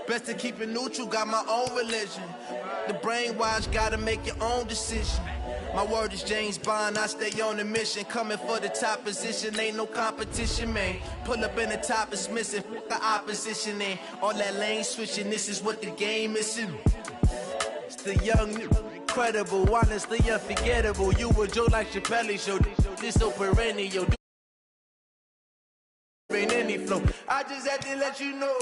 Best to keep it neutral, got my own religion. The brainwash, gotta make your own decision. My word is James Bond, I stay on the mission. Coming for the top position, ain't no competition, man. Pull up in the top, it's missing, fuck the opposition, and all that lane switching, this is what the game missing. It's the young, incredible, honestly unforgettable. You a Joe like Chappelle show, this so perennial. Ain't any flow, I just had to let you know.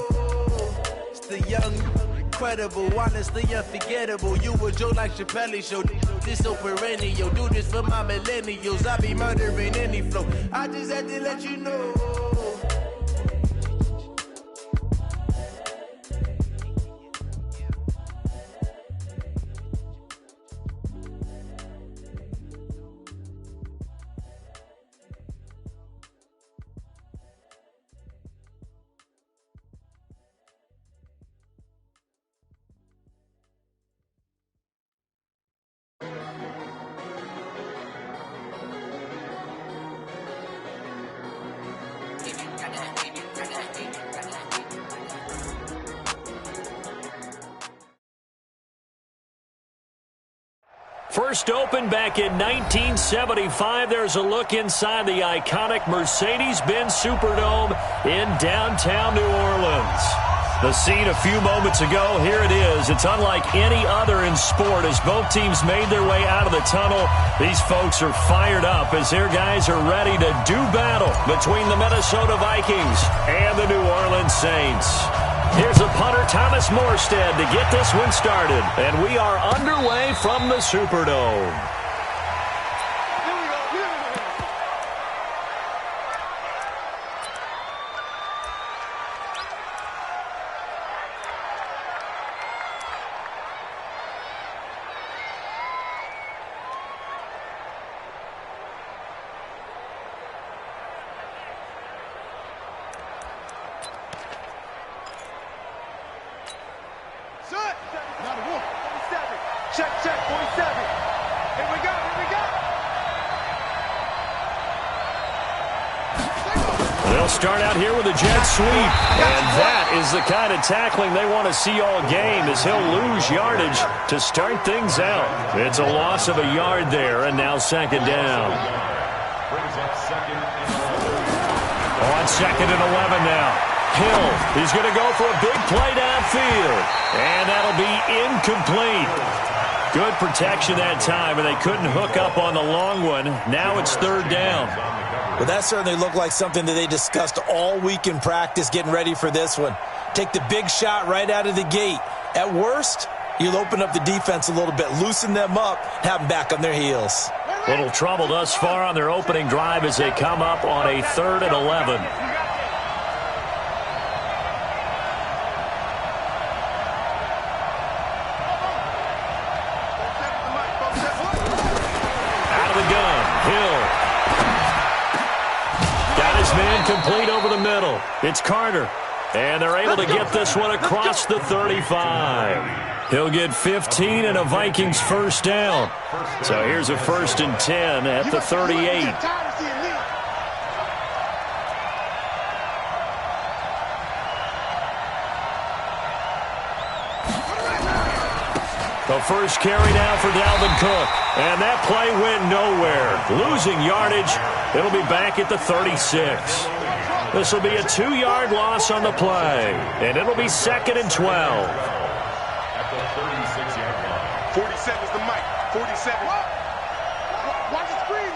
It's the young, incredible, honestly unforgettable. You a Joe like Chappelle show, this so perennial. Do this for my millennials, I be murdering any flow. I just had to let you know. First opened back in 1975, there's a look inside the iconic Mercedes-Benz Superdome in downtown New Orleans. The scene a few moments ago, here it is. It's unlike any other in sport as both teams made their way out of the tunnel. These folks are fired up as their guys are ready to do battle between the Minnesota Vikings and the New Orleans Saints. Here's a punter, Thomas Morstead, to get this one started. And we are underway from the Superdome. Check, 47. Here we go. They'll start out here with a jet sweep. And that is the kind of tackling they want to see all game as he'll lose yardage to start things out. It's a loss of a yard there, and now second down. On second and 11 now. Hill, he's going to go for a big play downfield. And that'll be incomplete. Good protection that time, and they couldn't hook up on the long one. Now it's third down. Well, that certainly looked like something that they discussed all week in practice getting ready for this one. Take the big shot right out of the gate. At worst, you'll open up the defense a little bit, loosen them up, have them back on their heels. Little trouble thus far on their opening drive as they come up on a 3rd and 11. Complete over the middle. It's Carter. And they're able to get this one across the 35. He'll get 15 and a Vikings first down. So here's a 1st and 10 at the 38. The first carry now for Dalvin Cook. And that play went nowhere. Losing yardage. It'll be back at the 36. This will be a 2-yard loss on the play. And it'll be 2nd and 12. At the 36-yard line. 47 is the mic. 47. Watch the screen.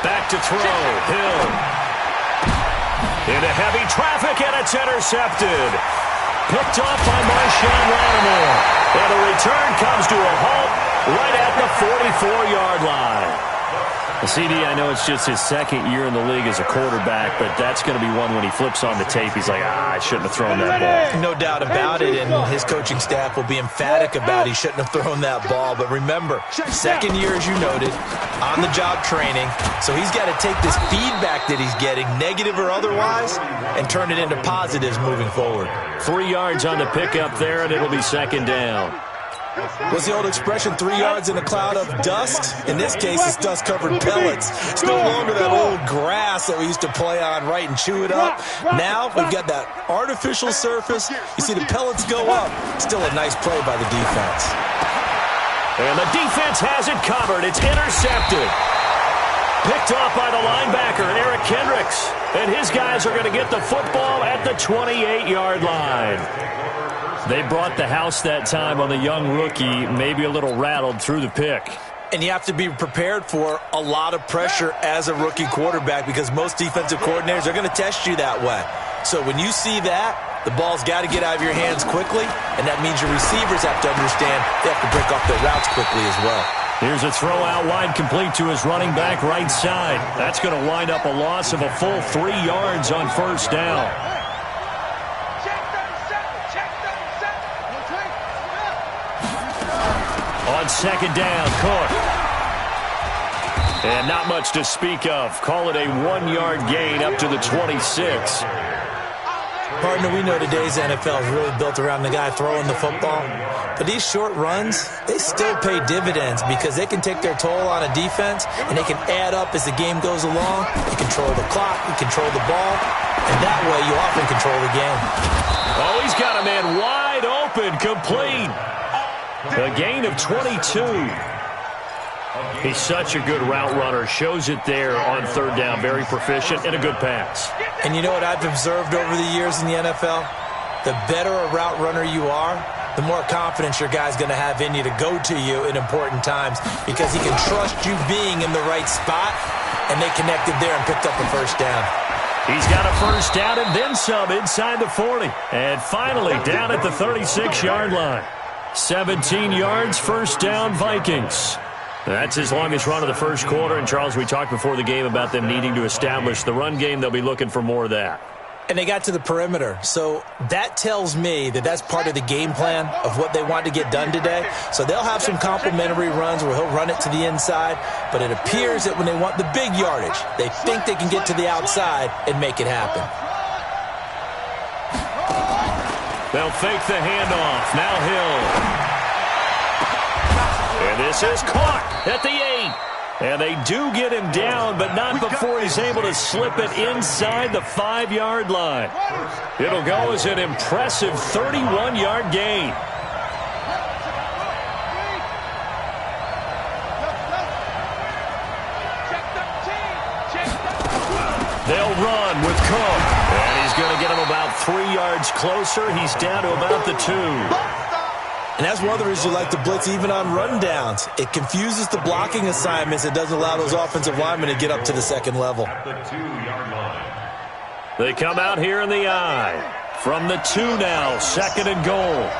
Back to throw. Hill. Into heavy traffic, and it's intercepted. Picked off by Marshawn Lattimore. And the return comes to a halt right at the 44-yard line. CD, I know it's just his 2nd year in the league as a quarterback, but that's going to be one when he flips on the tape. He's like, I shouldn't have thrown that ball. No doubt about it, and his coaching staff will be emphatic about he shouldn't have thrown that ball. But remember, 2nd year, as you noted, on-the-job training. So he's got to take this feedback that he's getting, negative or otherwise, and turn it into positives moving forward. 3 yards on the pickup there, and it'll be 2nd down. What's the old expression, 3 yards in a cloud of dust? In this case, it's dust-covered pellets. It's no longer that old grass that we used to play on, right, and chew it up. Now we've got that artificial surface. You see the pellets go up. Still a nice play by the defense. And the defense has it covered. It's intercepted. Picked off by the linebacker, Eric Kendricks. And his guys are going to get the football at the 28-yard line. They brought the house that time on the young rookie, maybe a little rattled through the pick. And you have to be prepared for a lot of pressure as a rookie quarterback because most defensive coordinators are going to test you that way. So when you see that, the ball's got to get out of your hands quickly, and that means your receivers have to understand they have to break off their routes quickly as well. Here's a throw out wide complete to his running back right side. That's going to wind up a loss of a full 3 yards on first down. On second down, Cook. And not much to speak of. Call it a 1-yard gain up to the 26. Partner, we know today's NFL is really built around the guy throwing the football. But these short runs, they still pay dividends because they can take their toll on a defense and they can add up as the game goes along. You control the clock, you control the ball, and that way you often control the game. Oh, he's got a man wide open, complete. A gain of 22. He's such a good route runner. Shows it there on third down. Very proficient and a good pass. And you know what I've observed over the years in the NFL? The better a route runner you are, the more confidence your guy's going to have in you to go to you in important times because he can trust you being in the right spot, and they connected there and picked up a first down. He's got a first down and then some inside the 40. And finally down at the 36-yard line. 17 yards, first down, Vikings. That's his longest run of the first quarter. And, Charles, we talked before the game about them needing to establish the run game. They'll be looking for more of that. And they got to the perimeter. So that tells me that that's part of the game plan of what they want to get done today. So they'll have some complementary runs where he'll run it to the inside. But it appears that when they want the big yardage, they think they can get to the outside and make it happen. They'll fake the handoff. Now Hill. And this is caught at the 8. And they do get him down, but not before he's able to slip it inside the 5-yard line. It'll go as an impressive 31-yard gain. They'll run with Cook. And he's going to get him about 3 yards closer. He's down to about the 2. And that's one of the reasons you like to blitz even on rundowns. It confuses the blocking assignments. It doesn't allow those offensive linemen to get up to the second level. They come out here in the I. From the 2 now, second and goal.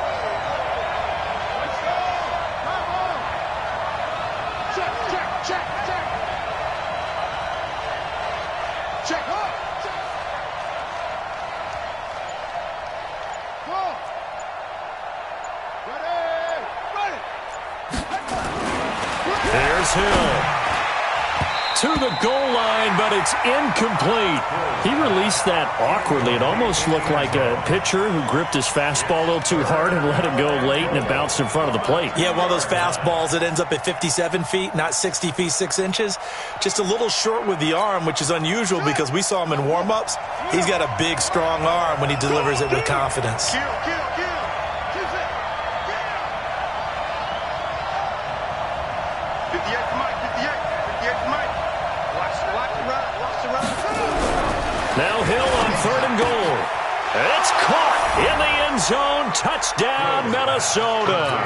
Hill to the goal line, but it's incomplete. He released that awkwardly. It almost looked like a pitcher who gripped his fastball a little too hard and let it go late, and it bounced in front of the plate. Yeah, one of those fastballs that ends up at 57 feet, not 60 feet, 6 inches. Just a little short with the arm, which is unusual because we saw him in warm-ups. He's got a big, strong arm when he delivers it with confidence. Now Hill on third and goal. It's caught in the end zone. Touchdown, Minnesota.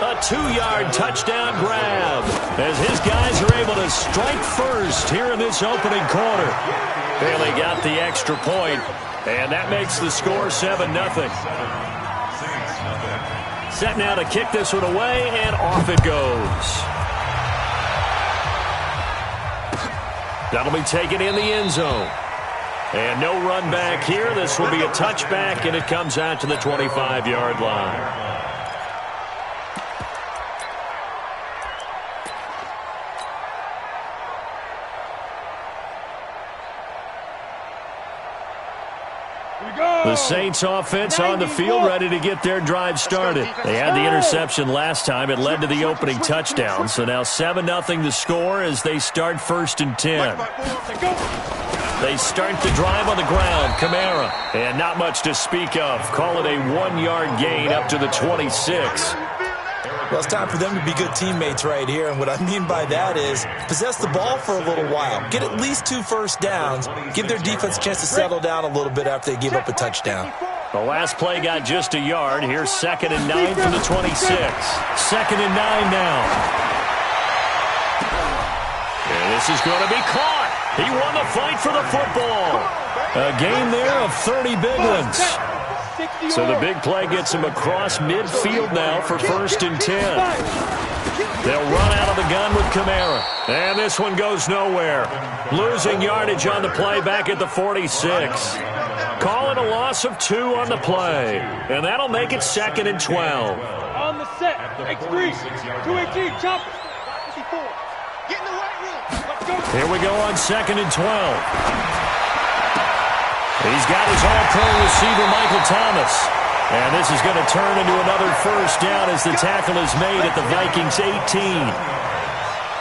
A 2-yard touchdown grab as his guys are able to strike first here in this opening quarter. And they got the extra point, and that makes the score 7-0. Set now to kick this one away, and off it goes. That'll be taken in the end zone. And no run back here. This will be a touchback, and it comes out to the 25-yard line. The Saints offense on the field, ready to get their drive started. They had the interception last time. It led to the opening touchdown. So now 7-0 the score as they start 1st and 10. They start the drive on the ground. Kamara. And not much to speak of. Call it a 1-yard gain up to the 26. Well, it's time for them to be good teammates right here, and what I mean by that is possess the ball for a little while, get at least 2 first downs, give their defense a chance to settle down a little bit after they give up a touchdown. The last play got just a yard. Here's 2nd and 9 from the 26. 2nd and 9 now. And this is going to be caught. He won the fight for the football. A game there of 30 big ones. So the big play gets him across midfield now for 1st and 10. They'll run out of the gun with Kamara. And this one goes nowhere. Losing yardage on the play back at the 46. Call it a loss of 2 on the play. And that'll make it 2nd and 12. On the set. X3. 218. Chop. 54. Get in the right room. Let's go. Here we go on 2nd and 12. He's got his all-pro receiver, Michael Thomas. And this is going to turn into another first down as the tackle is made at the Vikings' 18.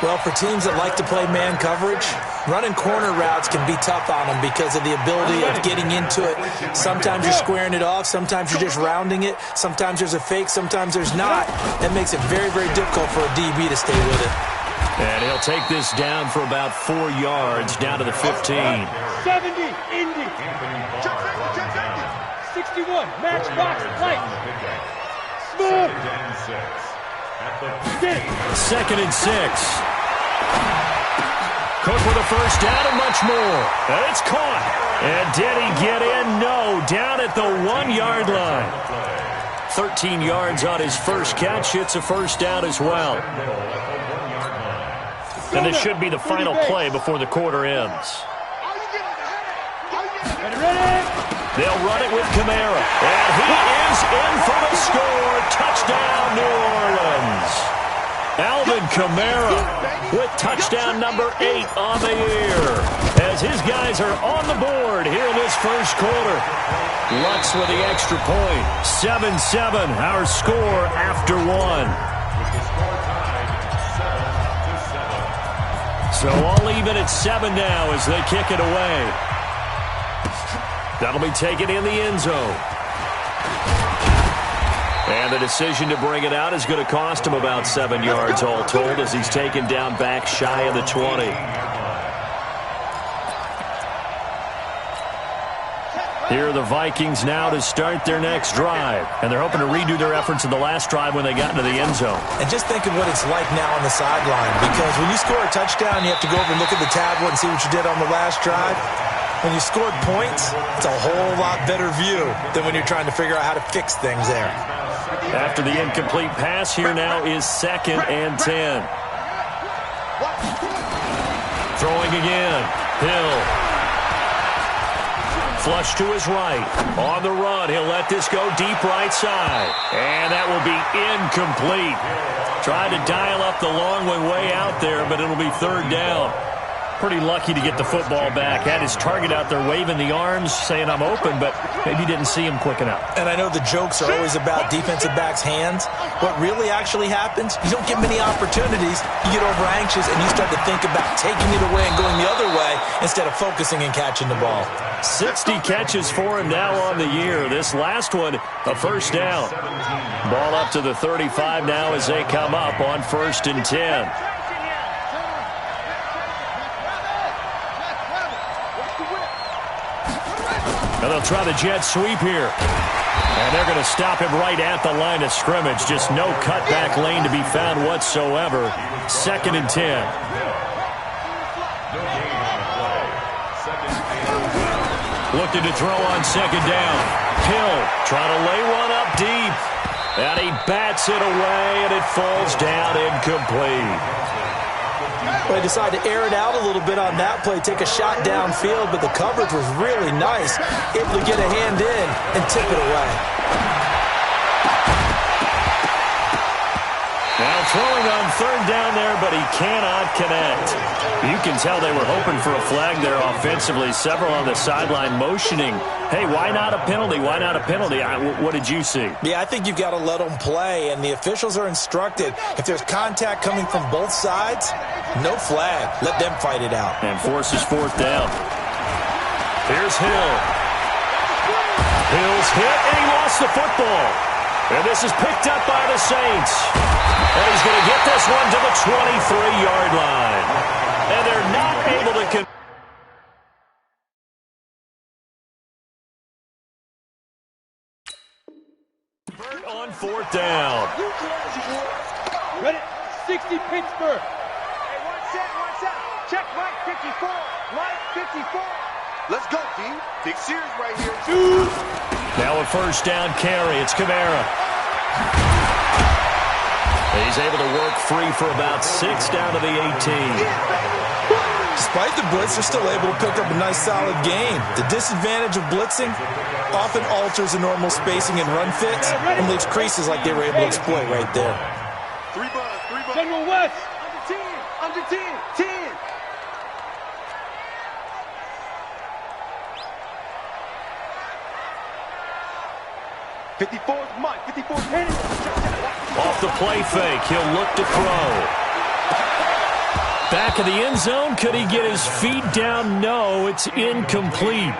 Well, for teams that like to play man coverage, running corner routes can be tough on them because of the ability of getting into it. Sometimes you're squaring it off. Sometimes you're just rounding it. Sometimes there's a fake. Sometimes there's not. That makes it very, very difficult for a DB to stay with it. And he'll take this down for about 4 yards, down to the 15. 70, Indy. 61, match box, light. Smooth. 2nd and 6. Cook with a first down and much more. And it's caught. And did he get in? No, down at the 1-yard line. 13 yards on his first catch. It's a first down as well. And this should be the final play before the quarter ends. They'll run it with Kamara. And he is in for the score. Touchdown, New Orleans. Alvin Kamara with touchdown number 8 on the year. As his guys are on the board here in this first quarter. Lutz with the extra point. 7-7, our score after 1. So all even at 7 now as they kick it away. That'll be taken in the end zone. And the decision to bring it out is going to cost him about 7 yards all told as he's taken down back shy of the 20. Here are the Vikings now to start their next drive. And they're hoping to redo their efforts in the last drive when they got into the end zone. And just think of what it's like now on the sideline. Because when you score a touchdown, you have to go over and look at the tablet and see what you did on the last drive. When you scored points, it's a whole lot better view than when you're trying to figure out how to fix things there. After the incomplete pass, here now is 2nd and 10. Throwing again. Hill. Flush to his right. On the run, he'll let this go deep right side. And that will be incomplete. Tried to dial up the long one way out there, but it'll be 3rd down. Pretty lucky to get the football back. Had his target out there waving the arms, saying I'm open, but maybe didn't see him quick enough. And I know the jokes are always about defensive backs' hands. What really actually happens, you don't get many opportunities. You get over anxious and you start to think about taking it away and going the other way instead of focusing and catching the ball. 60 catches for him now on the year. This last one, a first down. Ball up to the 35 now as they come up on 1st and 10. And they'll try the jet sweep here. And they're going to stop him right at the line of scrimmage. Just no cutback lane to be found whatsoever. 2nd and 10. Looking to throw on 2nd down. Hill trying to lay one up deep. And he bats it away, and it falls down incomplete. They decided to air it out a little bit on that play, take a shot downfield, but the coverage was really nice. Able to get a hand in and tip it away. Now throwing on third down there, but he cannot connect. You can tell they were hoping for a flag there offensively. Several on the sideline motioning, hey, why not a penalty? Why not a penalty? What did you see? Yeah, I think you've got to let them play, and the officials are instructed. If there's contact coming from both sides, no flag. Let them fight it out. And forces fourth down. Here's Hill. Hill's hit, and he lost the football. And this is picked up by the Saints. And he's going to get this one to the 23-yard line. And they're not able to convert. On fourth down. Ready? 60 Pittsburgh. Hey, one set. Check Mike 54. Mike 54. Let's go, D. Big series right here. Now a first down carry. It's Kamara. He's able to work free for about 6 down to the 18. Despite the blitz, they're still able to pick up a nice, solid gain. The disadvantage of blitzing often alters the normal spacing and run fits and leaves creases like they were able to exploit right there. Three buzz. General West. Under 10. 10. Mike. 54 Henry. Off the play fake, he'll look to throw. Back of the end zone, could he get his feet down? No, it's incomplete.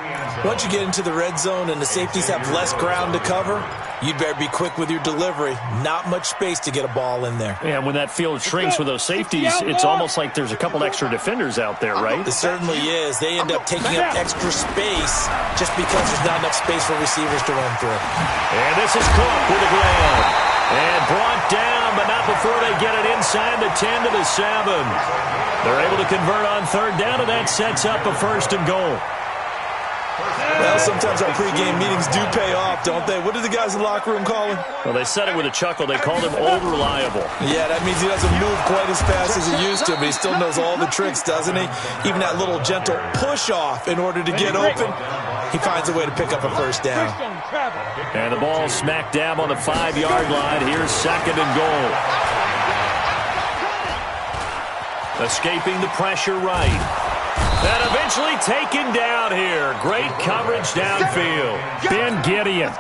Once you get into the red zone and the safeties have less ground to cover, you'd better be quick with your delivery. Not much space to get a ball in there. Yeah, when that field shrinks with those safeties, it's almost like there's a couple extra defenders out there, right? It certainly is. They end up taking up extra space just because there's not enough space for receivers to run through. And this is Cook with the ground. And brought down, but not before they get it inside the 10 to the 7. They're able to convert on third down, and that sets up a first and goal. Well, sometimes our pregame meetings do pay off, don't they? What did the guys in the locker room call him? Well, they said it with a chuckle. They called him Old Reliable. Yeah, that means he doesn't move quite as fast as he used to, but he still knows all the tricks, doesn't he? Even that little gentle push-off in order to get open, he finds a way to pick up a first down. And the ball smack dab on the 5-yard line. Here's second and goal. Escaping the pressure right. And eventually taken down here. Great coverage downfield. Ben Gideon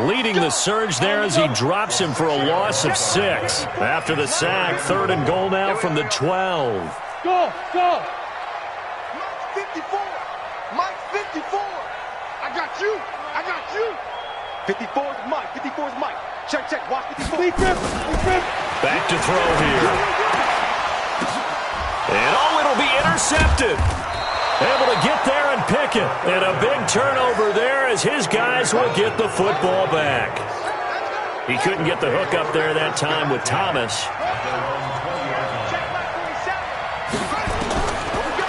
leading the surge there as he drops him for a loss of 6. After the sack, third and goal now from the 12. Go! Mike 54. Mike 54. I got you. 54 is Mike. 54 is Mike. Check. Watch 54. Back to throw here. And it'll be intercepted. Able to get there and pick it. And a big turnover there as his guys will get the football back. He couldn't get the hook up there that time with Thomas.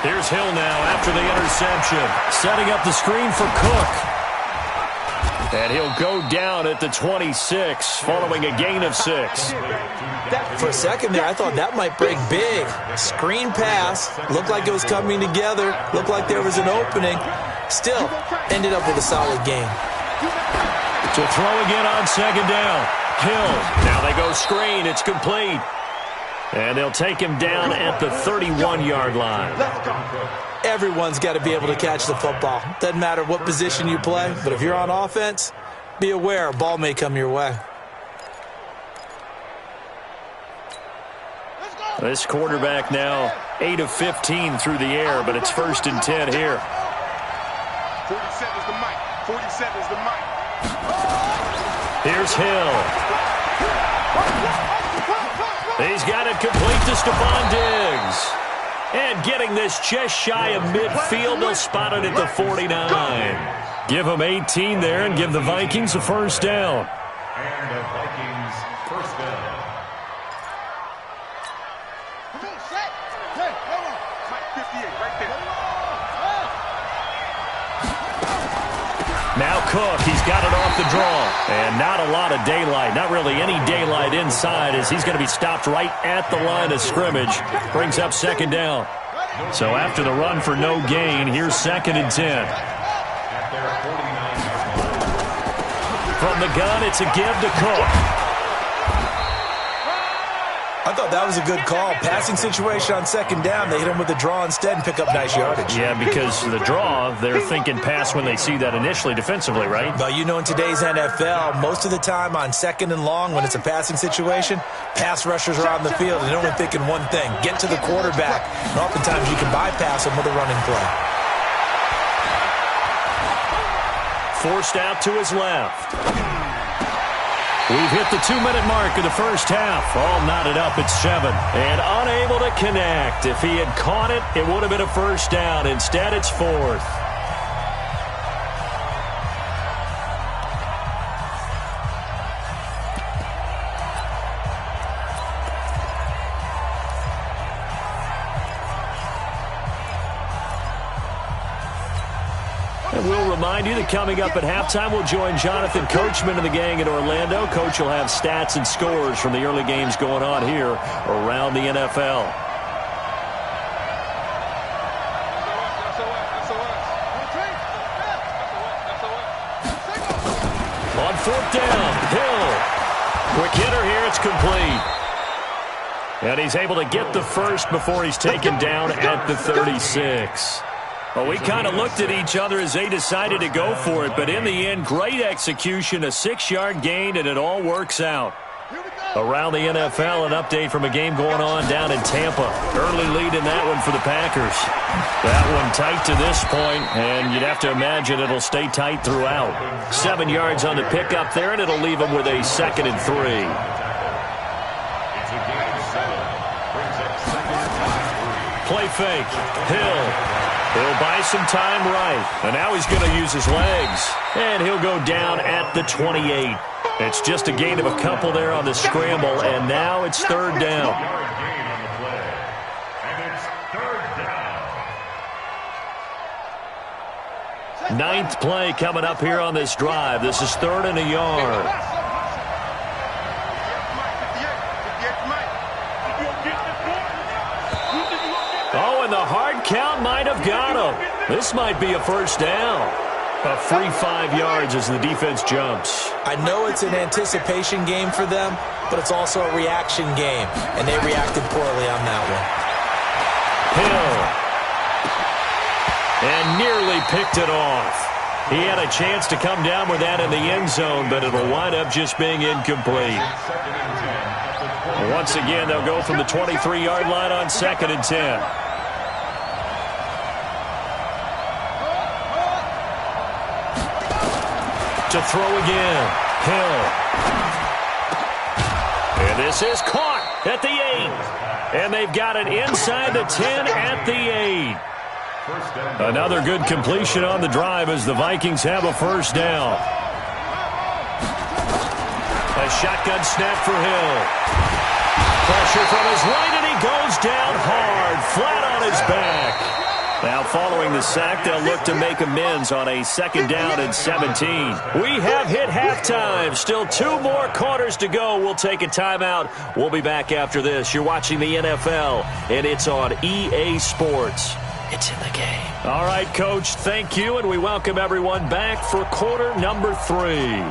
Here's Hill now after the interception. Setting up the screen for Cook. And he'll go down at the 26 following a gain of 6. For a second there, I thought that might break big. Screen pass. Looked like it was coming together. Looked like there was an opening. Still, ended up with a solid gain. To throw again on second down. Hill. Now they go screen. It's complete. And they'll take him down at the 31-yard line. Everyone's got to be able to catch the football. Doesn't matter what position you play, but if you're on offense, be aware a ball may come your way. This quarterback now 8 of 15 through the air, but it's 1st and 10 here. 47's the mic. 47's the mic. Here's Hill. He's got it complete to Stephon Diggs. And getting this just shy of midfield, they'll spot it at the 49. Give them 18 there and give the Vikings a first down. And the Vikings first down. Mike 58 right there. Now Cook, he's got it off the draw. And not a lot of daylight, not really any daylight inside as he's going to be stopped right at the line of scrimmage. Brings up second down. So after the run for no gain, here's 2nd and 10. From the gun, it's a give to Cook. I thought that was a good call. Passing situation on second down. They hit him with a draw instead and pick up nice yardage. Yeah, because the draw, they're thinking pass when they see that initially defensively, right? Well, you know, in today's NFL, most of the time on second and long, when it's a passing situation, pass rushers are on the field, and they're only thinking one thing, get to the quarterback. And oftentimes you can bypass them with a running play. Forced out to his left. We've hit the 2-minute mark of the first half. All knotted up at 7. And unable to connect. If he had caught it, it would have been a first down. Instead, it's 4th. And we'll remind you that coming up at halftime, we'll join Jonathan Coachman and the gang in Orlando. Coach will have stats and scores from the early games going on here around the NFL. On 4th down, Hill. Quick hitter here, it's complete. And he's able to get the first before he's taken down at the 36. Well, we kind of looked at each other as they decided to go for it, but in the end, great execution, a 6-yard gain, and it all works out. Around the NFL, an update from a game going on down in Tampa. Early lead in that one for the Packers. That one tight to this point, and you'd have to imagine it'll stay tight throughout. 7 yards on the pickup there, and it'll leave them with a 2nd and 3. Play fake. Hill. He'll buy some time right. And now he's going to use his legs. And he'll go down at the 28. It's just a gain of a couple there on the scramble. And now it's 3rd down. Ninth play coming up here on this drive. This is 3rd and a yard. Oh, and the hard count might have got him. This might be a first down. A free 5 yards as the defense jumps. I know it's an anticipation game for them, but it's also a reaction game, and they reacted poorly on that one. Hill. And nearly picked it off. He had a chance to come down with that in the end zone, but it'll wind up just being incomplete. Once again, they'll go from the 23-yard line on 2nd and 10. To throw again. Hill. And this is caught at the 8. And they've got it inside the 10 at the 8. Another good completion on the drive as the Vikings have a first down. A shotgun snap for Hill. Pressure from his right, and he goes down hard, flat on his back. Now, following the sack, they'll look to make amends on a 2nd down and 17. We have hit halftime. Still 2 more quarters to go. We'll take a timeout. We'll be back after this. You're watching the NFL, and it's on EA Sports. It's in the game. All right, Coach, thank you, and we welcome everyone back for quarter number 3.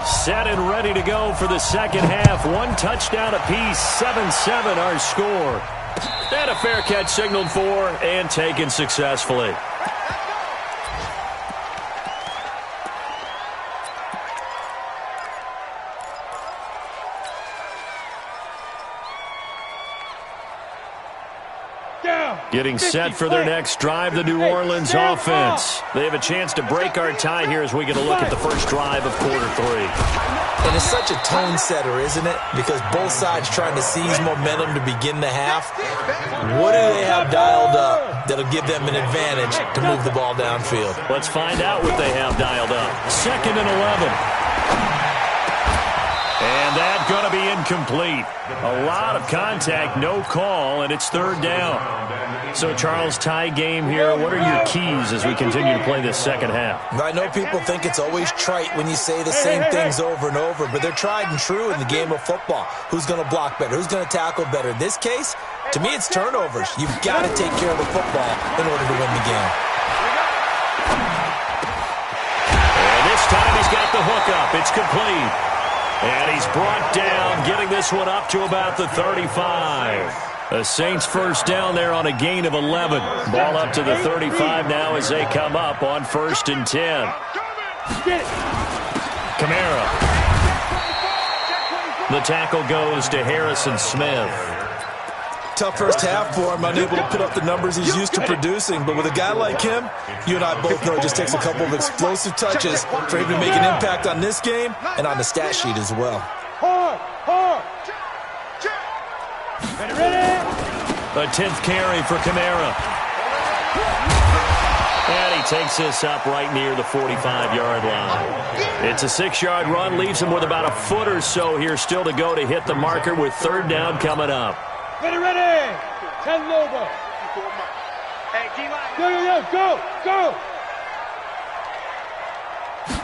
Set and ready to go for the second half. 1 touchdown apiece, 7-7 our score. And a fair catch signaled for and taken successfully. Getting set for their next drive, the New Orleans offense. They have a chance to break our tie here as we get a look at the first drive of quarter 3. And it's such a tone setter, isn't it? Because both sides trying to seize momentum to begin the half. What do they have dialed up that'll give them an advantage to move the ball downfield? Let's find out what they have dialed up. 2nd and 11. And that's going to be incomplete. A lot of contact, no call, and it's 3rd down. So, Charles, tie game here. What are your keys as we continue to play this second half? I know people think it's always trite when you say the same things over and over, but they're tried and true in the game of football. Who's going to block better? Who's going to tackle better? In this case, to me, it's turnovers. You've got to take care of the football in order to win the game. And this time he's got the hook up. It's complete. And he's brought down, getting this one up to about the 35. The Saints first down there on a gain of 11. Ball up to the 35 now as they come up on 1st and 10. Kamara. The tackle goes to Harrison Smith. Tough first half for him, unable to put up the numbers he's used to producing. But with a guy like him, you and I both know it just takes a couple of explosive touches for him to make an impact on this game and on the stat sheet as well. A 10th carry for Kamara. And he takes this up right near the 45-yard line. It's a 6-yard run, leaves him with about a foot or so here still to go to hit the marker with 3rd down coming up. Ready. 10 over. Hey, go.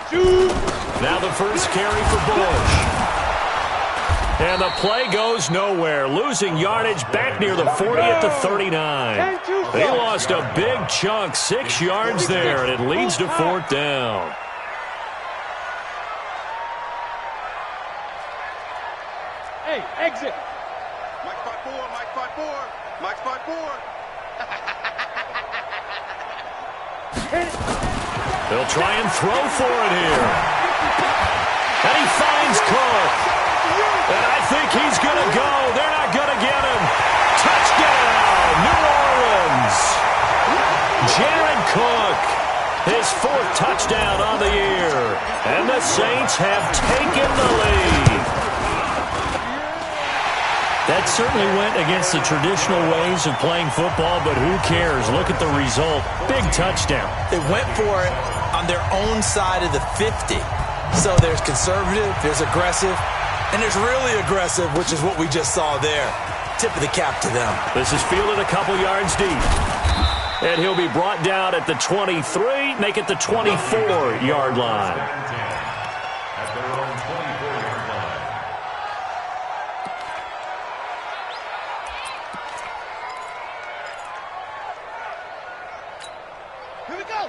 Shoot. Now the first carry for Bush. And the play goes nowhere. Losing yardage back near the 40 at the 39. They lost a big chunk, 6 yards there, and it leads to 4th down. Hey, exit. Mike 5-4, Mike 5-4, Mike 5-4. They'll try and throw for it here. And he finds Cook. And I think he's going to go. They're not going to get him. Touchdown, New Orleans. Jared Cook, his 4th touchdown on the year. And the Saints have taken the lead. That certainly went against the traditional ways of playing football, but who cares? Look at the result. Big touchdown. They went for it on their own side of the 50. So there's conservative, there's aggressive, and there's really aggressive, which is what we just saw there. Tip of the cap to them. This is fielded a couple yards deep. And he'll be brought down at the 23, make it the 24-yard line. At their own 24-yard line.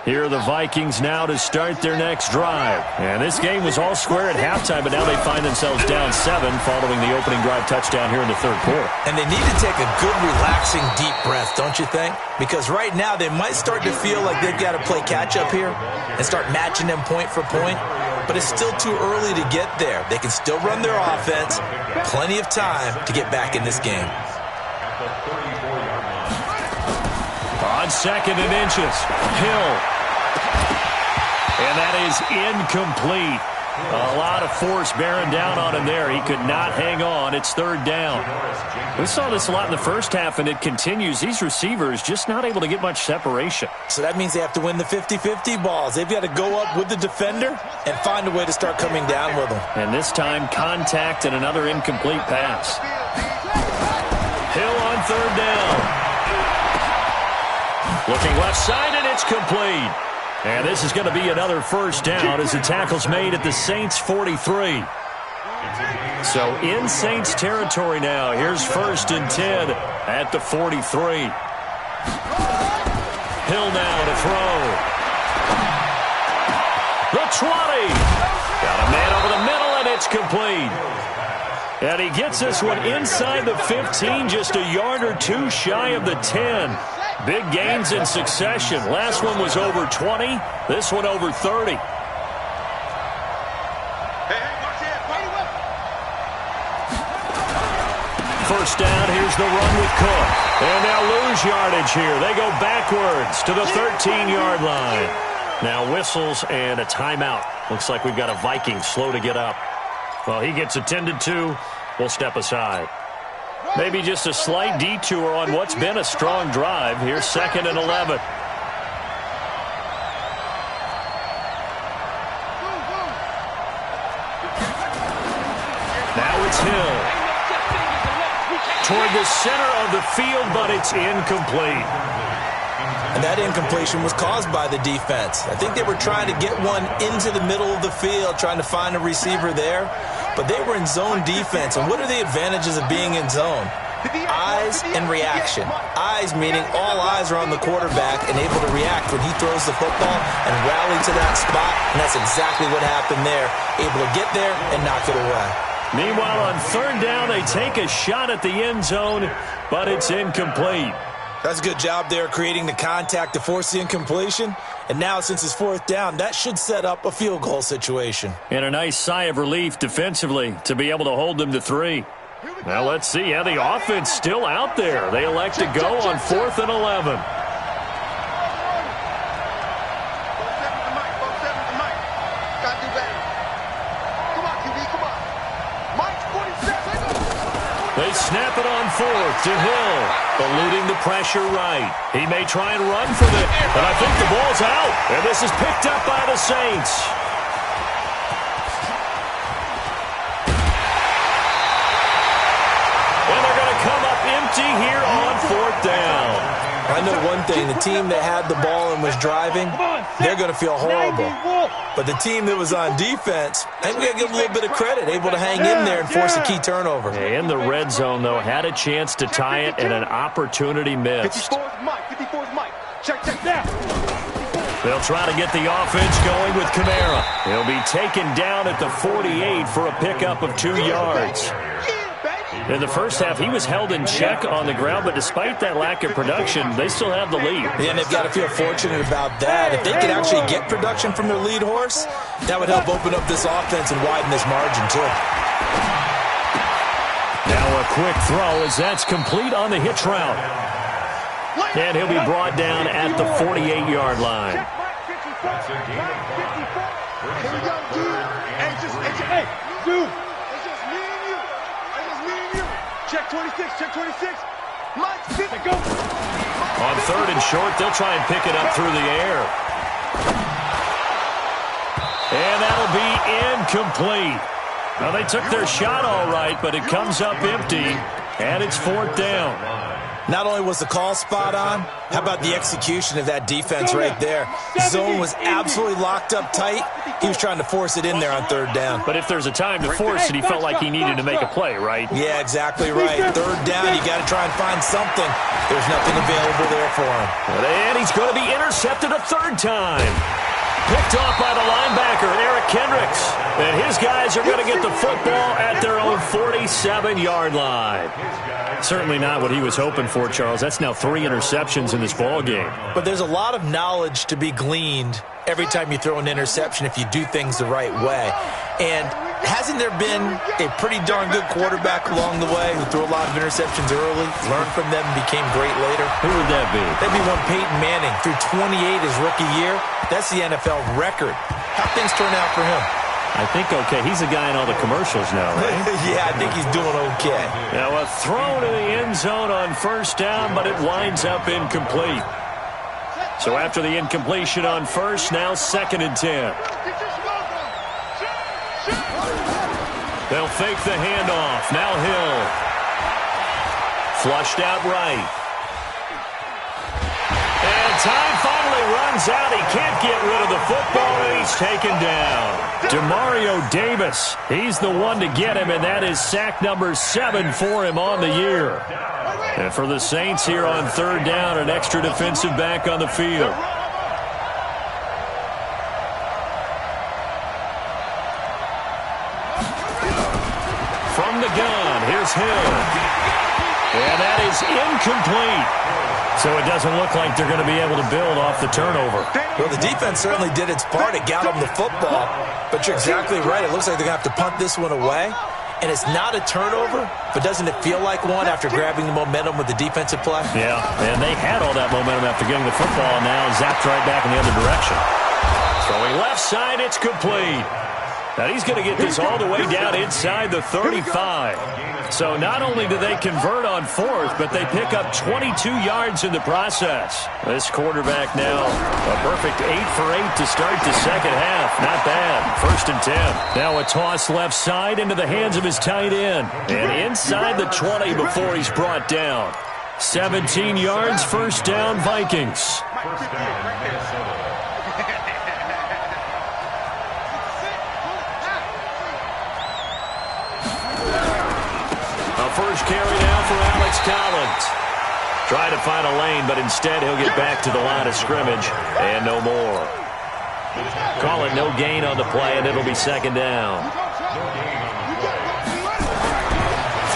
Here are the Vikings now to start their next drive. And this game was all square at halftime, but now they find themselves down 7 following the opening drive touchdown here in the 3rd quarter. And they need to take a good, relaxing, deep breath, don't you think? Because right now they might start to feel like they've got to play catch-up here and start matching them point for point. But it's still too early to get there. They can still run their offense. Plenty of time to get back in this game. At the 34-yard line. On 2nd and inches, Hill. And that is incomplete. A lot of force bearing down on him there. He could not hang on. It's 3rd down. We saw this a lot in the first half, and it continues. These receivers just not able to get much separation. So that means they have to win the 50-50 balls. They've got to go up with the defender and find a way to start coming down with them. And this time, contact and another incomplete pass. Hill on 3rd down. Looking left side, and it's complete. And this is going to be another 1st down as the tackle's made at the Saints 43. So in Saints territory now. Here's 1st and 10 at the 43. Hill now to throw. The 20. Got a man over the middle, and it's complete. And he gets this one inside the 15, just a yard or two shy of the 10. Big gains in succession. Last one was over 20. This one over 30. First down, here's the run with Cook. And they'll lose yardage here. They go backwards to the 13-yard line. Now whistles and a timeout. Looks like we've got a Viking slow to get up. Well, he gets attended to. We'll step aside. Maybe just a slight detour on what's been a strong drive. Here's 2nd and 11. Now it's Hill. Toward the center of the field, but it's incomplete. And that incompletion was caused by the defense. I think they were trying to get one into the middle of the field, trying to find a receiver there. But they were in zone defense. And what are the advantages of being in zone? Eyes and reaction. Eyes meaning all eyes are on the quarterback and able to react when he throws the football and rally to that spot, and that's exactly what happened there. Able to get there and knock it away. Meanwhile, on third down, they take a shot at the end zone, but it's incomplete. That's a good job there creating the contact to force the incompletion. And now, since it's fourth down, that should set up a field goal situation. And a nice sigh of relief defensively to be able to hold them to 3. Now let's see how the offense still out there. They elect to go on 4th and 11. They snap it on 4th to Hill, eluding the pressure right. He may try and run for this, but I think the ball's out. And this is picked up by the Saints. Come up empty here on 4th down. I know one thing. The team that had the ball and was driving, they're going to feel horrible. But the team that was on defense, I think we got to give them a little bit of credit, able to hang in there and force a key turnover. In the red zone, though, had a chance to tie it and an opportunity missed. 54's Mike. Check down. They'll try to get the offense going with Kamara. He'll be taken down at the 48 for a pickup of 2 yards. In the first half, he was held in check on the ground, but despite that lack of production, they still have the lead. Yeah, and they've got to feel fortunate about that. If they could actually get production from their lead horse, that would help open up this offense and widen this margin, too. Now a quick throw as that's complete on the hitch route. And he'll be brought down at the 48-yard line. Check 26, check 26. Go. On 3rd and short, they'll try and pick it up through the air. And that'll be incomplete. Now, they took their shot all right, but it comes up empty, and it's 4th down. Not only was the call spot on, how about the execution of that defense right there? Zone was absolutely locked up tight. He was trying to force it in there on 3rd down. But if there's a time to force it, he felt like he needed to make a play, right? Yeah, exactly right. 3rd down, you got to try and find something. There's nothing available there for him. And he's going to be intercepted a 3rd time. Picked off by the linebacker, Eric Kendricks. And his guys are going to get the football at their own 47-yard line. Certainly not what he was hoping for, Charles. That's now 3 interceptions in this ball game. But there's a lot of knowledge to be gleaned every time you throw an interception if you do things the right way. And hasn't there been a pretty darn good quarterback along the way who threw a lot of interceptions early, learned from them, and became great later? Who would that be? That'd be one Peyton Manning. Threw 28 his rookie year. That's the NFL record. How'd things turn out for him? I think okay. He's a guy in all the commercials now, right? Yeah, I think he's doing okay. Now a throw to the end zone on 1st down, but it winds up incomplete. So after the incompletion on 1st, now 2nd and 10. They'll fake the handoff. Now Hill. Flushed out right. And time finally runs out. He can't get rid of the football, and he's taken down. Demario Davis, he's the one to get him, and that is sack number 7 for him on the year. And for the Saints here on 3rd down, an extra defensive back on the field. From the gun, here's Hill. And that is incomplete. So it doesn't look like they're going to be able to build off the turnover. Well, the defense certainly did its part. It got them the football. But you're exactly right. It looks like they're going to have to punt this one away. And it's not a turnover, but doesn't it feel like one after grabbing the momentum with the defensive play? Yeah, and they had all that momentum after getting the football, and now zapped right back in the other direction. Throwing left side, it's complete. Now he's going to get this all the way down inside the 35. So not only do they convert on 4th, but they pick up 22 yards in the process. This quarterback now a perfect 8 for 8 to start the second half. Not bad. 1st and 10. Now a toss left side into the hands of his tight end. And inside the 20 before he's brought down. 17 yards, 1st down, Vikings. First carry now for Alex it's Collins. Trying to find a lane, but instead he'll get back to the line of scrimmage and no more. Call it no gain on the play, and it'll be second down.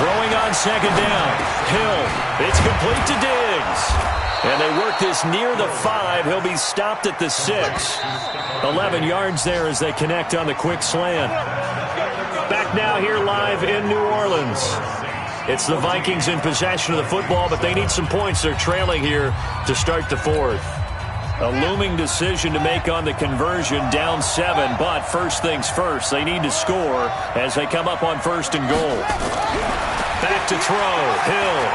Throwing on second down. Hill. It's complete to Diggs. And they work this near the 5. He'll be stopped at the 6. 11 yards there as they connect on the quick slant. Back now here live in New Orleans. It's the Vikings in possession of the football, but they need some points. They're trailing here to start the 4th. A looming decision to make on the conversion, down 7, but first things first, they need to score as they come up on 1st and goal. Back to throw, Hill.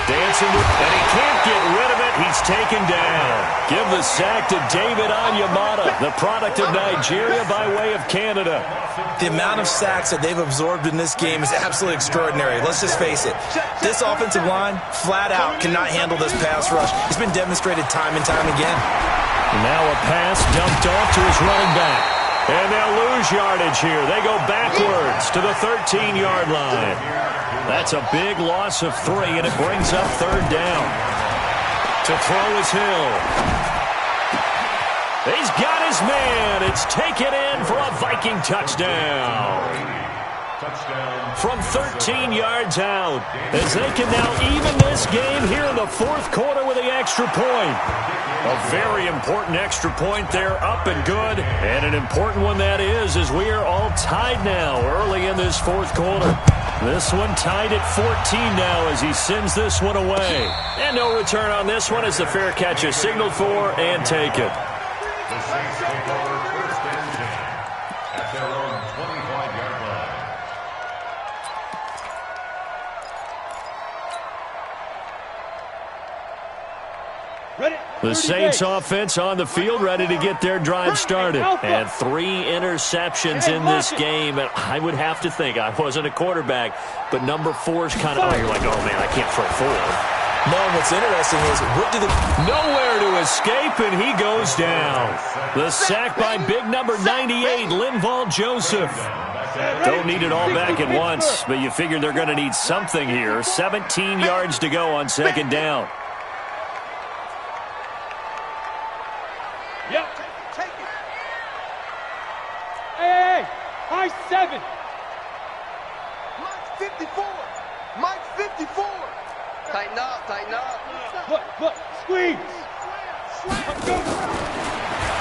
Dancing, and he can't get rid of it. He's taken down. Give the sack to David Onyemata, the product of Nigeria by way of Canada. The amount of sacks that they've absorbed in this game is absolutely extraordinary. Let's just face it. This offensive line, flat out, cannot handle this pass rush. It's been demonstrated time and time again. Now a pass dumped off to his running back. And they'll lose yardage here. They go backwards to the 13-yard line. That's a big loss of 3, and it brings up 3rd down. To throw is Hill. He's got his man. It's taken in for a Viking touchdown. From 13 yards out, as they can now even this game here in the 4th quarter with the extra point. A very important extra point there, up and good, and an important one that is, as we are all tied now early in this 4th quarter. This one tied at 14 now as he sends this one away. And no return on this one as the fair catch is signaled for and taken. The Saints take over 1st and 10 at their own 25-yard line. The Saints offense on the field, ready to get their drive started. And 3 interceptions in this game. And I would have to think, I wasn't a quarterback, but number 4 is kind of, you're like, oh, man, I can't throw 4. No, what's interesting is, what do nowhere to escape, and he goes down. The sack by big number 98, Linval Joseph. Don't need it all back at once, but you figure they're going to need something here. 17 yards to go on 2nd down. Yep. Take it. Hey, high 7. Mike 54. Mike 54. Tighten up, tighten up. Look, squeeze.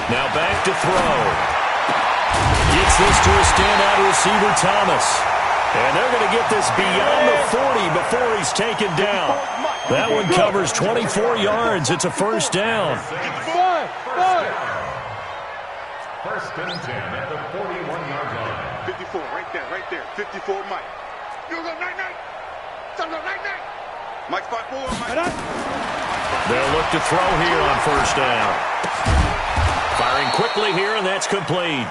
Now back to throw. Gets this to a standout receiver, Thomas. And they're going to get this beyond the 40 before he's taken down. That one covers 24 yards. It's a 1st down. 1st and 10 at the 41-yard line. 54, right there. 54, Mike. You go, night. Mike 5-4, Mike. They'll look to throw here on 1st down. Firing quickly here, and that's complete.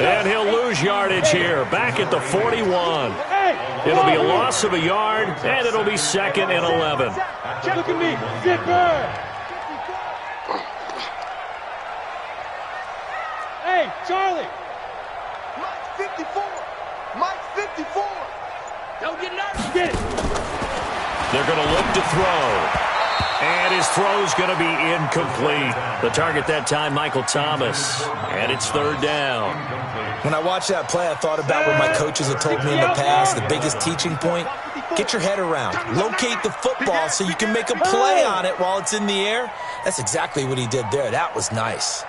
And he'll lose yardage here. Back at the 41. It'll be a loss of a yard, and it'll be 2nd and 11. Look at me. Zipper. Hey, Charlie. Mike 54. Mike 54. Don't get nervous. Get it. They're going to look to throw. And his throw's going to be incomplete. The target that time, Michael Thomas. And it's 3rd down. When I watched that play, I thought about what my coaches had told me in the past. The biggest teaching point, get your head around. Locate the football so you can make a play on it while it's in the air. That's exactly what he did there. That was nice.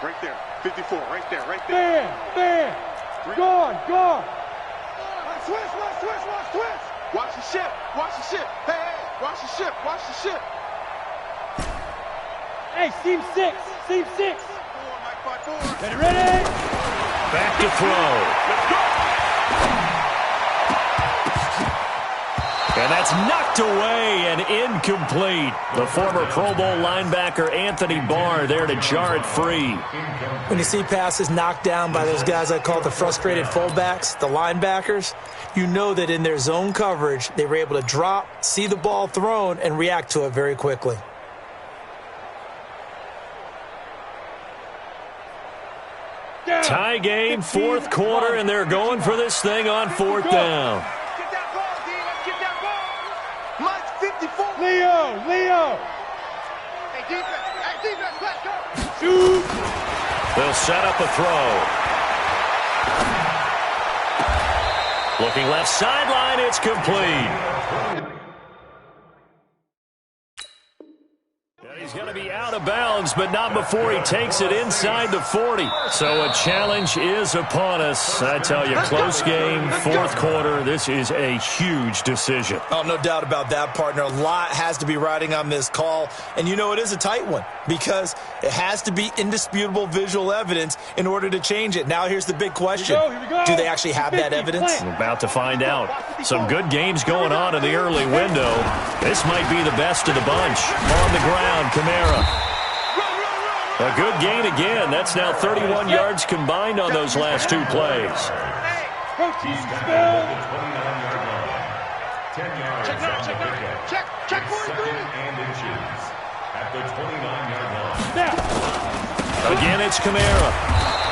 Right there. 54, right there. Bam. Gone. Switch. Watch the ship. Hey, watch the ship. Hey, seam 6. 4, Mike 5-4. Ready? Back to throw. Let's go. And that's knocked away and incomplete. The former Pro Bowl linebacker Anthony Barr there to jar it free. When you see passes knocked down by those guys I call the frustrated fullbacks, the linebackers, you know that in their zone coverage, they were able to drop, see the ball thrown, and react to it very quickly. Tie game, fourth quarter, and they're going for this thing on fourth down. Get that ball, D. Let's get that ball. Mike's 54. Leo. Hey, defense, let's go. Shoot. They'll set up a throw. Looking left sideline, it's complete. He's going to be out of bounds, but not before he takes it inside the 40. So a challenge is upon us. I tell you, close game, fourth quarter. This is a huge decision. Oh, no doubt about that, partner. A lot has to be riding on this call. And you know it is a tight one because it has to be indisputable visual evidence in order to change it. Now here's the big question. Here we go. Do they actually have that evidence? We're about to find out. Some good games going on in the early window. This might be the best of the bunch. On the ground, Kamara. A good gain again. That's now 31 yards combined on those last two plays. He's got the 29-yard line. 10 yards on the pickup. Check for Second and inches at the 29-yard line. Again, it's Kamara.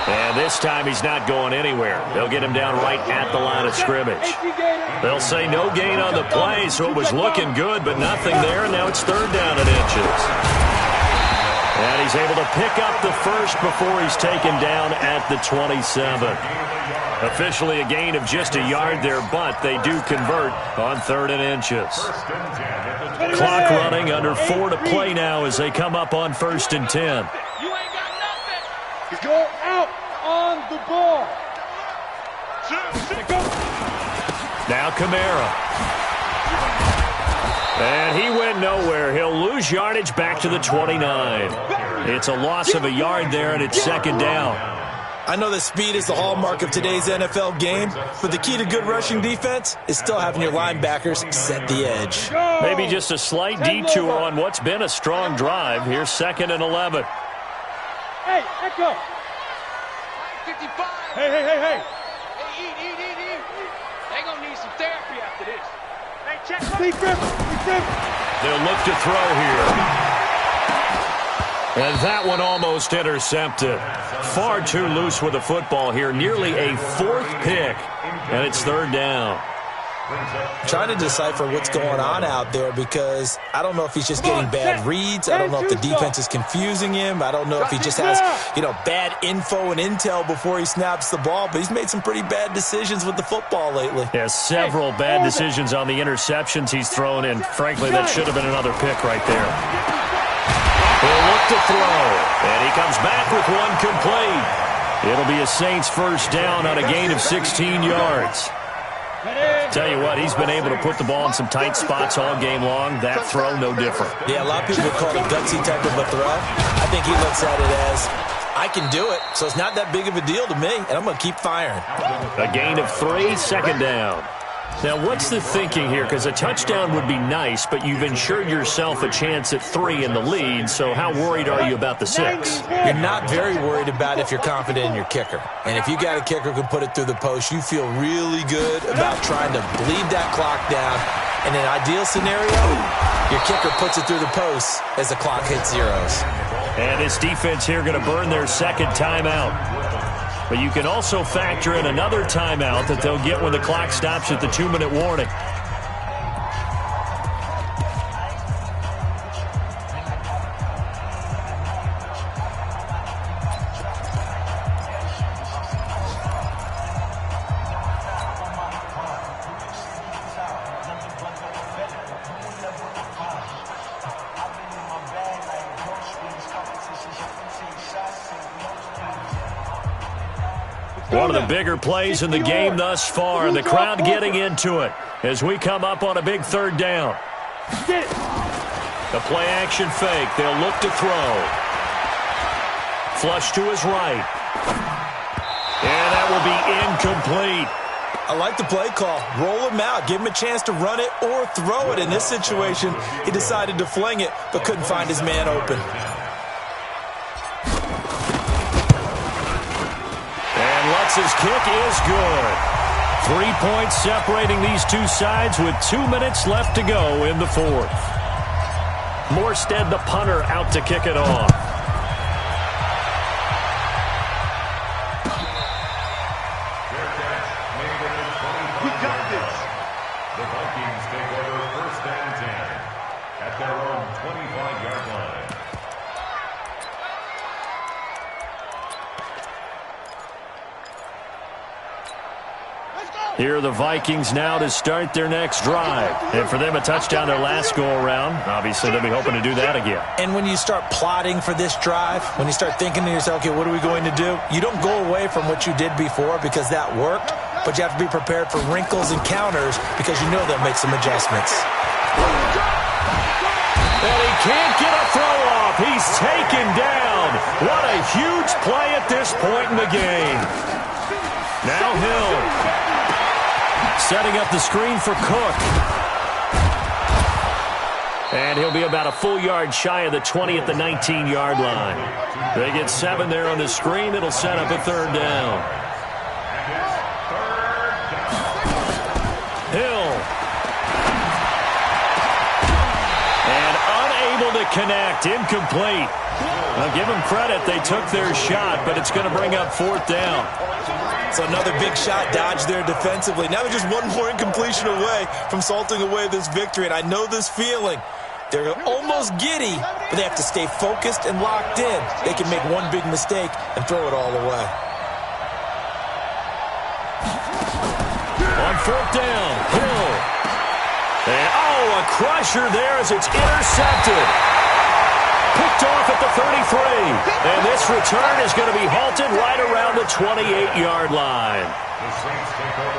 And this time he's not going anywhere. They'll get him down right at the line of scrimmage. They'll say no gain on the play, so it was looking good, but nothing there. And now it's third down and inches. And he's able to pick up the first before he's taken down at the 27. Officially a gain of just a yard there, but they do convert on third and inches. Clock running, under 4 to play now as they come up on first and 10. Go out on the ball. Now Kamara. And he went nowhere. He'll lose yardage back to the 29. It's a loss of a yard there, and it's second down. I know that speed is the hallmark of today's NFL game, but the key to good rushing defense is still having your linebackers set the edge. Maybe just a slight detour on what's been a strong drive. Here's second and 11. Hey, Echo. 55. Hey. Hey, eat. They gonna need some therapy after this. Hey, check. Deep grip. They'll look to throw here. And that one almost intercepted. Far too loose with the football here. Nearly a fourth pick. And it's third down. Trying to decipher what's going on out there because I don't know if he's just getting bad reads. I don't know if the defense is confusing him. I don't know if he just has, bad info and intel before he snaps the ball. But he's made some pretty bad decisions with the football lately. Yeah, several bad decisions on the interceptions he's thrown in. Frankly, that should have been another pick right there. He'll look to throw. And he comes back with one complete. It'll be a Saints first down on a gain of 16 yards. Tell you what, he's been able to put the ball in some tight spots all game long. That throw, no different. Yeah, a lot of people would call it a gutsy type of a throw. I think he looks at it as, I can do it, so it's not that big of a deal to me, and I'm going to keep firing. A gain of 3, second down. Now, what's the thinking here? Because a touchdown would be nice, but you've ensured yourself a chance at 3 in the lead, so how worried are you about the 6? You're not very worried about if you're confident in your kicker. And if you got a kicker who can put it through the post, you feel really good about trying to bleed that clock down. In an ideal scenario, your kicker puts it through the post as the clock hits zeros. And this defense here going to burn their second timeout. But you can also factor in another timeout that they'll get when the clock stops at the 2-minute warning. One of the bigger plays in the game thus far, and the crowd getting into it as we come up on a big third down. The play-action fake. They'll look to throw. Flush to his right. And that will be incomplete. I like the play call. Roll him out. Give him a chance to run it or throw it. In this situation, he decided to fling it, but couldn't find his man open. Lutz's kick is good. 3 points separating these two sides with 2 minutes left to go in the fourth. Morstead, the punter, out to kick it off. Here are the Vikings now to start their next drive. And for them, a touchdown their last go-around. Obviously, they'll be hoping to do that again. And when you start plotting for this drive, when you start thinking to yourself, okay, what are we going to do? You don't go away from what you did before because that worked, but you have to be prepared for wrinkles and counters because you know they'll make some adjustments. And he can't get a throw off. He's taken down. What a huge play at this point in the game. Now Hill setting up the screen for Cook. And he'll be about a full yard shy of the 20 at the 19-yard line. They get 7 there on the screen. It'll set up a third down. Hill. And unable to connect. Incomplete. I'll give them credit. They took their shot, but it's going to bring up fourth down. So another big shot dodged there defensively. Now they're just one more incompletion away from salting away this victory. And I know this feeling. They're almost giddy, but they have to stay focused and locked in. They can make one big mistake and throw it all away. On fourth down, Hill. And, oh, a crusher there as it's intercepted. Picked off at the 33. And this return is going to be halted right around the 28-yard line.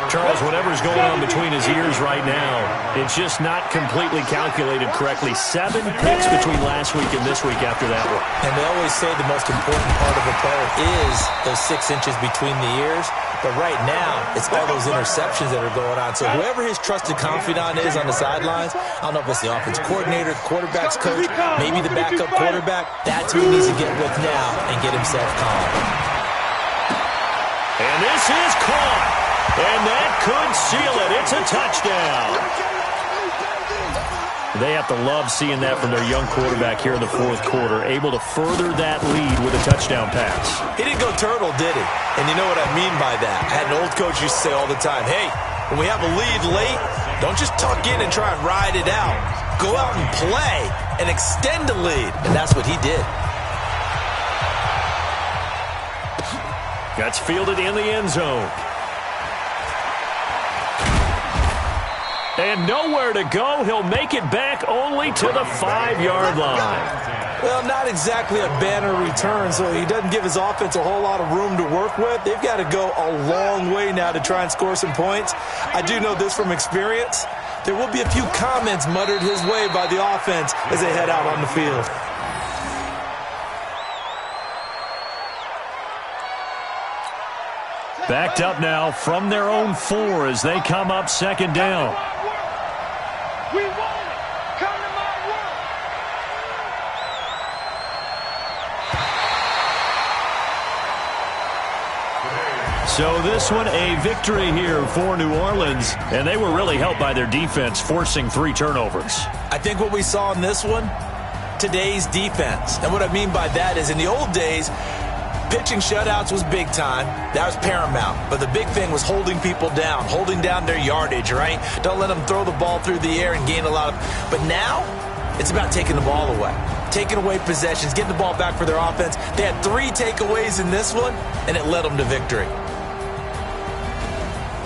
Charles, whatever's going on between his ears right now, it's just not completely calculated correctly. 7 picks between last week and this week after that one. And they always say the most important part of a player is those 6 inches between the ears. But right now, it's all those interceptions that are going on. So whoever his trusted confidant is on the sidelines, I don't know if it's the offense coordinator, the quarterback's coach, maybe the backup quarterback, that's who he needs to get with now and get himself calm. And this is caught. And that could seal it. It's a touchdown. They have to love seeing that from their young quarterback here in the fourth quarter, able to further that lead with a touchdown pass. He didn't go turtle, did he? And you know what I mean by that. I had an old coach used to say all the time, hey, when we have a lead late, don't just tuck in and try and ride it out. Go out and play and extend the lead. And that's what he did. Gets fielded in the end zone. And nowhere to go. He'll make it back only to the 5-yard line. Well, not exactly a banner return, so he doesn't give his offense a whole lot of room to work with. They've got to go a long way now to try and score some points. I do know this from experience. There will be a few comments muttered his way by the offense as they head out on the field. Backed up now from their own 4 as they come up second down. We want it. Come to my world. So this one, a victory here for New Orleans, and they were really helped by their defense, forcing 3 turnovers. I think what we saw in this one, today's defense. And what I mean by that is in the old days, pitching shutouts was big time. That was paramount. But the big thing was holding people down, holding down their yardage, right? Don't let them throw the ball through the air and gain a lot of... But now, it's about taking the ball away. Taking away possessions, getting the ball back for their offense. They had 3 takeaways in this one, and it led them to victory.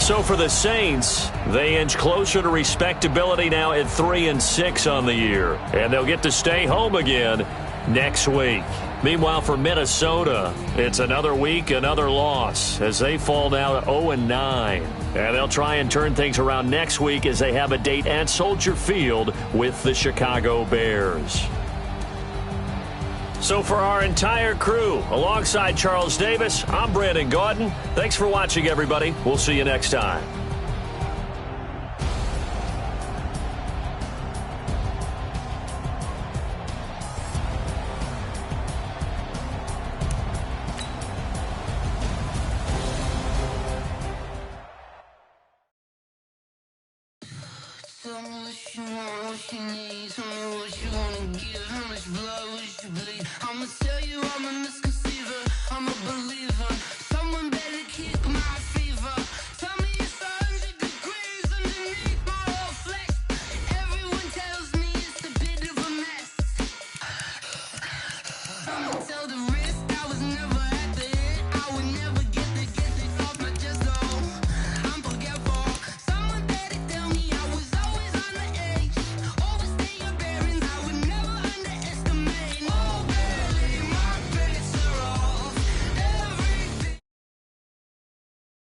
So for the Saints, they inch closer to respectability now at 3-6 on the year. And they'll get to stay home again next week. Meanwhile, for Minnesota, it's another week, another loss as they fall now to 0-9. And they'll try and turn things around next week as they have a date at Soldier Field with the Chicago Bears. So for our entire crew, alongside Charles Davis, I'm Brandon Gaudin. Thanks for watching, everybody. We'll see you next time. I'ma tell you I'm a misconceiver. I'm a